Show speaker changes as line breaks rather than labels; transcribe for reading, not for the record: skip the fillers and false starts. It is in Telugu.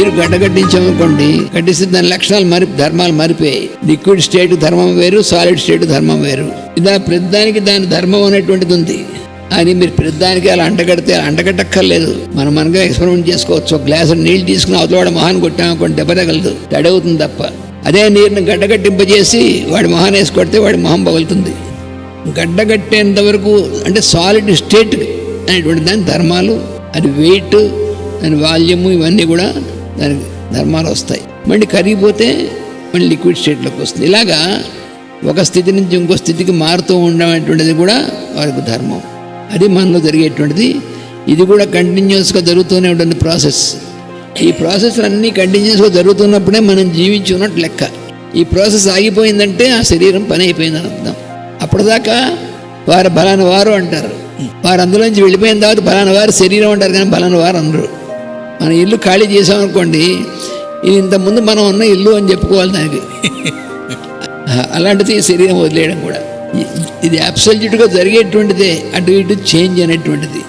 నీరు గడ్డగట్టించామనుకోండి, కట్టిస్తే దాని లక్షణాలు ధర్మాలు మారిపోయాయి. లిక్విడ్ స్టేట్ ధర్మం వేరు, సాలిడ్ స్టేట్ ధర్మం వేరు. ఇలా ప్రతిదానికి దాని ధర్మం అనేటువంటిది ఉంది. అని మీరు ప్రతిదానికి అలా అంటగడితే అంటగట్టక్కర్లేదు. మనగా ఎక్స్పెరిమెంట్ చేసుకోవచ్చు. ఒక గ్లాసు నీళ్ళు తీసుకుని అవతల మొహాన్ని కొట్టామనుకోండి దెబ్బ తగలదు, తడవుతుంది తప్ప. అదే నీరుని గడ్డగట్టింపజేసి వాడి మొహాన్ని వేసి కొడితే వాడి మొహం పగులుతుంది. గడ్డగట్టేంత వరకు అంటే సాలిడ్ స్టేట్ అనేటువంటి దాని ధర్మాలు, అది వెయిట్, దాని వాల్యూము, ఇవన్నీ కూడా దానికి ధర్మాలు వస్తాయి. మళ్ళీ కరిగిపోతే మళ్ళీ లిక్విడ్ స్టేట్లోకి వస్తుంది. ఇలాగా ఒక స్థితి నుంచి ఇంకో స్థితికి మారుతూ ఉండేటువంటిది కూడా వారికి ధర్మం. అది మనలో జరిగేటువంటిది. ఇది కూడా కంటిన్యూస్గా జరుగుతూనే ఉంటుంది ప్రాసెస్. ఈ ప్రాసెస్ అన్నీ కంటిన్యూస్గా జరుగుతున్నప్పుడే మనం జీవించి ఉన్నట్టు లెక్క. ఈ ప్రాసెస్ ఆగిపోయిందంటే ఆ శరీరం పని అయిపోయిందని అర్థం. అప్పటిదాకా వారు బలాన వారు అంటారు. వారు అందులోంచి వెళ్ళిపోయిన తర్వాత బలాన వారు శరీరం అంటారు, కానీ బలాన వారు అందరూ. మన ఇల్లు ఖాళీ చేసామనుకోండి, ఇది ఇంతకుముందు మనం ఉన్న ఇల్లు అని చెప్పుకోవాలి దానికి. అలాంటిది శరీరం వదిలేయడం కూడా ఇది అబ్సల్యూట్గా జరిగేటువంటిదే. అటు ఇటు చేంజ్ అనేటువంటిది.